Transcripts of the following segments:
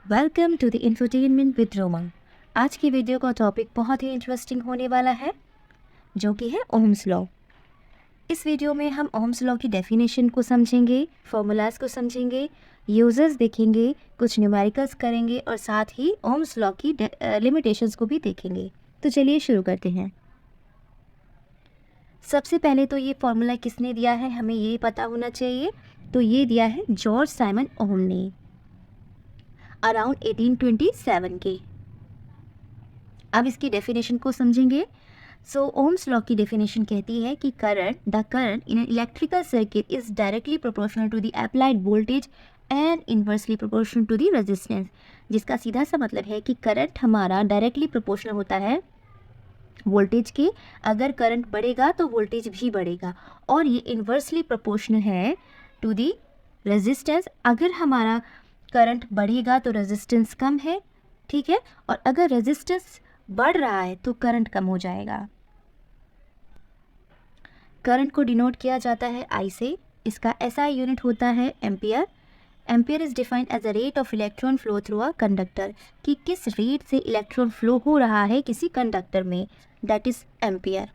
Welcome to the infotainment with Roma. आज की video का टॉपिक बहुत ही इंटरेस्टिंग होने वाला है, जो कि है ओम्स लॉ। इस वीडियो में हम ओम्स लॉ की डेफिनेशन को समझेंगे, फॉर्मूलाज को समझेंगे, यूजर्स देखेंगे, कुछ न्यूमेरिकल्स करेंगे और साथ ही ओम्स लॉ की लिमिटेशंस को भी देखेंगे। तो चलिए शुरू करते हैं। सबसे पहले तो ये फॉर्मूला किसने दिया है हमें ये पता होना चाहिए। तो ये दिया है जॉर्ज साइमन ओम ने अराउंड 1827 के। अब इसकी डेफिनेशन को समझेंगे। सो ओम्स लॉ की डेफिनेशन कहती है कि the current in an electrical circuit is directly proportional to the applied voltage and inversely proportional to the resistance. जिसका सीधा सा मतलब है कि करंट हमारा डायरेक्टली प्रोपोर्शनल होता है वोल्टेज के। अगर करंट बढ़ेगा तो वोल्टेज भी बढ़ेगा, और ये इन्वर्सली प्रोपोर्शनल है टू द रेजिस्टेंस। अगर हमारा करंट बढ़ेगा तो रेजिस्टेंस कम है, ठीक है, और अगर रेजिस्टेंस बढ़ रहा है तो करंट कम हो जाएगा। करंट को डिनोट किया जाता है आई से। इसका एसआई यूनिट होता है ampere. Ampere is defined as a rate of electron flow through a conductor, कि किस रेट से इलेक्ट्रॉन फ्लो हो रहा है किसी कंडक्टर में, दैट इज एम्पियर।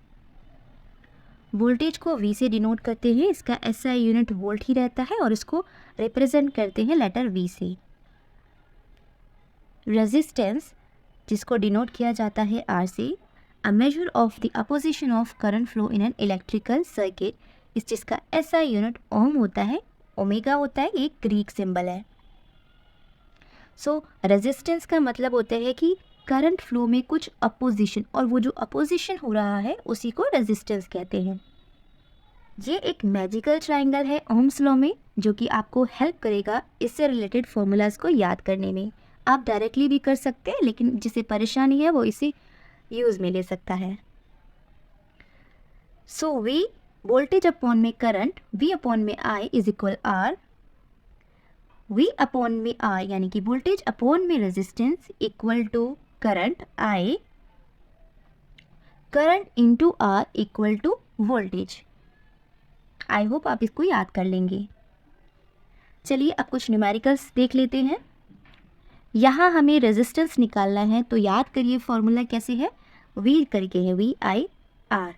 वोल्टेज को V से डिनोट करते हैं। इसका एसआई यूनिट वोल्ट ही रहता है और इसको रिप्रेजेंट करते हैं लेटर V से। रेजिस्टेंस, जिसको डिनोट किया जाता है R से, a measure of the opposition of current flow in an electrical circuit, इस जिसका एसआई यूनिट ओम होता है, ओमेगा होता है, एक ग्रीक सिंबल है। सो रेजिस्टेंस का मतलब होता है कि करंट फ्लो में कुछ अपोजिशन, और वो जो अपोजिशन हो रहा है उसी को रेजिस्टेंस कहते हैं। ये एक मैजिकल ट्रायंगल है ओम्स लॉ में, जो कि आपको हेल्प करेगा इससे रिलेटेड फॉर्मूलाज को याद करने में। आप डायरेक्टली भी कर सकते हैं, लेकिन जिसे परेशानी है वो इसे यूज़ में ले सकता है। सो V वोल्टेज अपॉन में करंट, V अपॉन में I is equal R। V upon में I यानी कि वोल्टेज अपॉन में resistance equal to current I, current into R equal to voltage. I hope आप इसको याद कर लेंगे। चलिए अब कुछ न्यूमेरिकल्स देख लेते हैं। यहाँ हमें रेजिस्टेंस निकालना है, तो याद करिए फॉर्मूला कैसे है, V करके है VIR।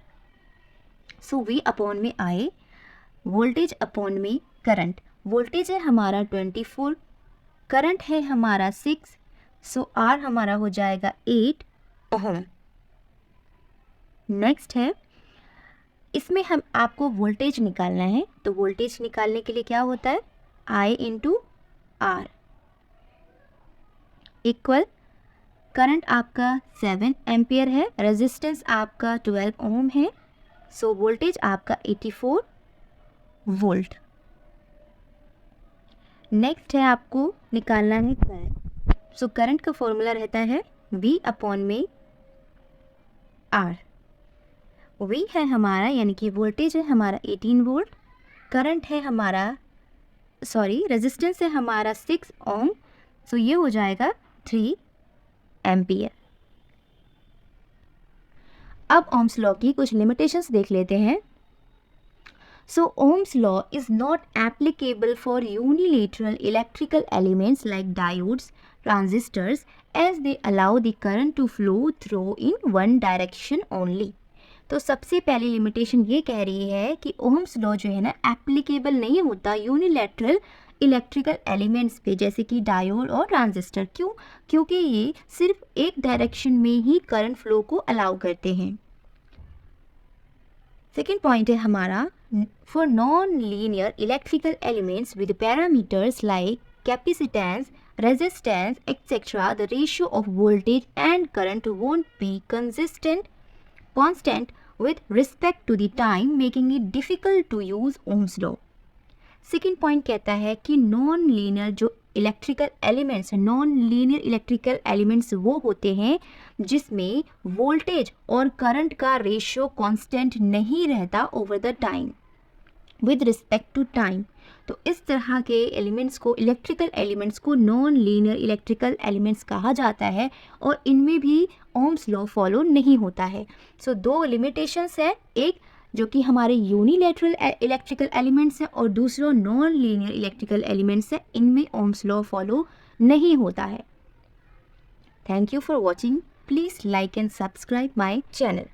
सो V अपॉन में I, वोल्टेज अपॉन में करंट। वोल्टेज है हमारा 24, करंट है हमारा 6, सो R हमारा हो जाएगा 8 ओम। नेक्स्ट है, इसमें हम आपको वोल्टेज निकालना है, तो वोल्टेज निकालने के लिए क्या होता है, I into R equal current आपका 7 एम्पियर है, रेजिस्टेंस आपका 12 ओम है, सो वोल्टेज आपका 84 वोल्ट। नेक्स्ट है आपको निकालना है करंट। सो करंट का फॉर्मूला रहता है V अपॉन में R। V है हमारा यानी कि वोल्टेज है हमारा 18 वोल्ट, करंट है हमारा रेजिस्टेंस है हमारा 6 ओम, सो ये हो जाएगा 3 एम्पियर। अब ओम्स लॉ की कुछ लिमिटेशंस देख लेते हैं। So Ohm's law is not applicable for unilateral electrical elements like diodes, transistors, as they allow the current to flow through in one direction only. तो सबसे पहली लिमिटेशन ये कह रही है कि ओम्स लॉ जो है ना एप्लीकेबल नहीं होता यूनिलैटरल इलेक्ट्रिकल एलिमेंट्स पे, जैसे कि डायोड और ट्रांजिस्टर। क्यों? क्योंकि ये सिर्फ एक डायरेक्शन में ही करंट फ्लो को अलाउ करते हैं। सेकेंड पॉइंट है हमारा, for non linear electrical elements with parameters like capacitance, resistance etcetera, the ratio of voltage and current won't be constant with respect to the time, making it difficult to use Ohm's law. Second point कहता है कि non linear जो electrical elements हैं, non linear electrical elements वो होते हैं जिसमें voltage और करंट का रेशियो कांस्टेंट नहीं रहता over the time, with respect to time. तो इस तरह के एलिमेंट्स को, इलेक्ट्रिकल एलिमेंट्स को नॉन लीनियर इलेक्ट्रिकल एलिमेंट्स कहा जाता है, और इनमें भी ओम्स लॉ फॉलो नहीं होता है। सो दो लिमिटेशंस है, एक जो कि हमारे यूनिलैटरल इलेक्ट्रिकल एलिमेंट्स हैं और दूसरा नॉन लीनियर इलेक्ट्रिकल एलिमेंट्स है, इनमें ओम्स लॉ फॉलो नहीं होता है। Thank you for watching. Please like and subscribe my channel.